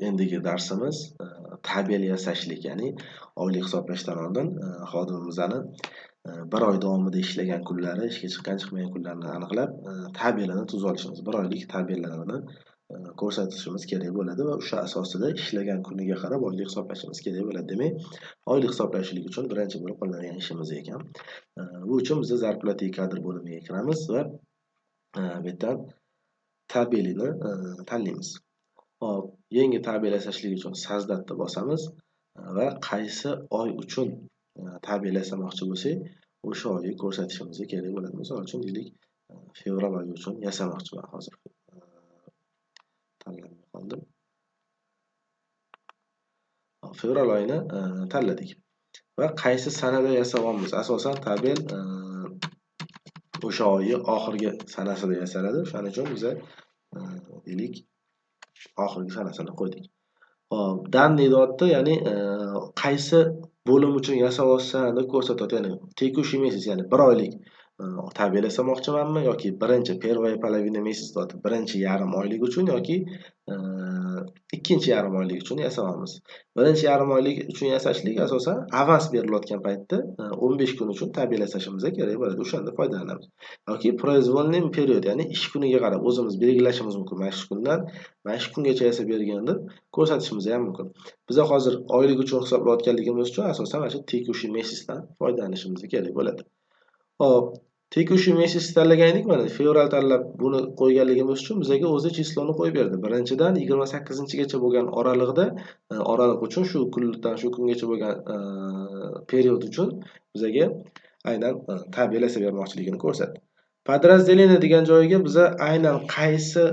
Endigi darsimiz tabel yasashlik, ya'ni oylik hisoblashdan oldin xodimimizni bir oy davomida ishlagan kunlari, ishga chiqqan chiqmagan kunlarini aniqlab, tabelini tuzib olishimiz, bir oylik tabellarni ko'rsatishimiz kerak bo'ladi va o'sha asosida ishlagan kuniga qarab oylik hisoblashimiz kerak bo'ladi. Demak, oylik hisoblashlik uchun birinchi bo'lib qilinadigan ishimiz ekan. Bu uchun biz zarplata kadr bo'limiga kiramiz va bu yerdan tabelini tanlaymiz. Hop, yangi tabel yasashlik uchun Sazdatni bosamiz va qaysi oy uchun tabel yasamoqchi bo'lsak, o'sha oyni ko'rsatishimiz kerak bo'ladi. Misol uchun deylik, fevral oyi uchun yasamoqchiman hozir. Tanlamay qoldim. Fevral oyini tanladik. Va qaysi sanada yasamoqmiz? Asosan tabel o'sha oyni oxirgi sanasida yasaladi. Shuning uchun biz deylik oxirgi sanasini qo'ydik. Hop, danniy dotda, ya'ni qaysi bo'lim uchun yasayapsan deb ko'rsatadi. Ya'ni tekushi месяц, ya'ni bir oylik tabel yasamoqchimanmi yoki birinchi первая половина месяца deb birinchi yarim oylik uchun yoki ikkinchi yarim oylik uchun yasamoqmiz. Birinchi yarim oylik uchun yasashlik asosan avans berilayotgan paytda 15 kun uchun tabel yasashimiz kerak bo'ladi. O'shanda foydalanamiz. Yoki произвольный период, ya'ni ish kuniga qarab o'zimiz belgilashimiz mumkin. Mana shu kundan mana shu kungacha yasab bergan deb ko'rsatishimiz ham mumkin. Biz hozir oylik uchun hisoblayotganligimiz uchun asosan mana shu tekushi месяцdan foydalanishimiz kerak bo'ladi. Hop, tekushi месяц tanlagandik, mana fevral tanlab buni qo'yganligimiz uchun bizga o'zi chisloni qo'yib berdi. Birinchidan 28-gacha bo'lgan oraliqda, oraliq uchun shu kundan shu kungacha bo'lgan period uchun bizga aynan tabel yasab bermoqchiligini ko'rsatdi. Подразделение degan joyiga biza aynan qaysi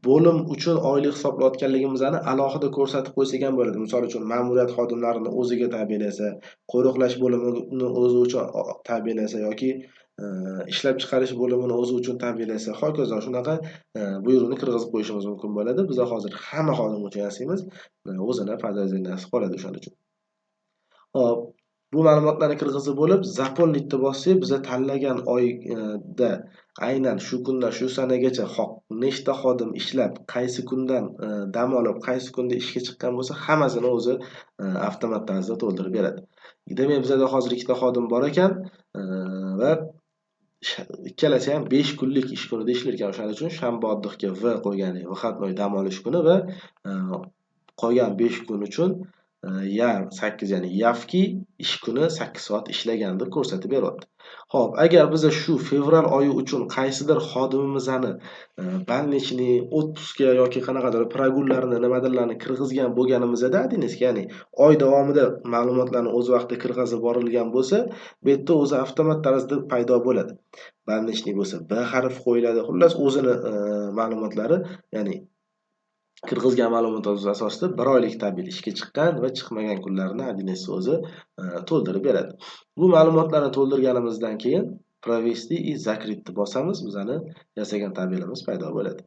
bo'lim uchun oylik hisoblayotganligimizni alohida ko'rsatib qo'ysak ham bo'ladi. Misol uchun ma'muriyat xodimlarini o'ziga tabelasa, qo'riqlash bo'limini o'zi uchun tabelasa yoki ishlab chiqarish bo'limini o'zi uchun tabelasa, hokazo shunaqa buyruqni kirgizib qo'yishimiz mumkin bo'ladi. Biz hozir hamma xodim uchun yasaymiz. O'zini podrazdeliyasi qoladi o'shaning uchun. Hop, bu ma'lumotlarni kirgizib bo'lib, zaполнитni bossak, biz tanlagan oyda aynan shu kundan shu sanagacha nechta xodim ishlab, qaysi kundan dam olib, qaysi kunda ishga chiqqan bo'lsa, hammasini o'zi avtomat tarzda to'ldirib beradi. Demak, bizda hozir ikkita xodim bor ekan va ikkalasi ham 5 kunlik ish kunida ishlar ekan. O'shaning uchun shanba oddiqga V qo'ygan, выходной dam olish kuni va qolgan 5 kun uchun 8, ya'ni явки ish kuni 8 soat ishlagan deb ko'rsatib beryapti. Xo'p, agar biz shu fevral oyi uchun qaysidir xodimimizni bannichniy, отпускga yoki qanaqadir прогулlarni nimadirlarni kirgizgan bo'lganimizda, adinizki, ya'ni oy davomida ma'lumotlarni o'z vaqtida kirgizib borilgan bo'lsa, bu yerda o'zi avtomat tarzda paydo bo'ladi. Bannichniy bo'lsa B harfi qo'yiladi. Xullas o'zini ma'lumotlari, ya'ni kirgizgan ma'lumotlar asosida bir oylik tabel ishga chiqqan va chiqmagan kunlarini adinesi o'zi to'ldirib beradi. Bu ma'lumotlarni to'ldirganimizdan keyin Провести и закрытni bosamiz, bizani yasagan tabelimiz paydo bo'ladi.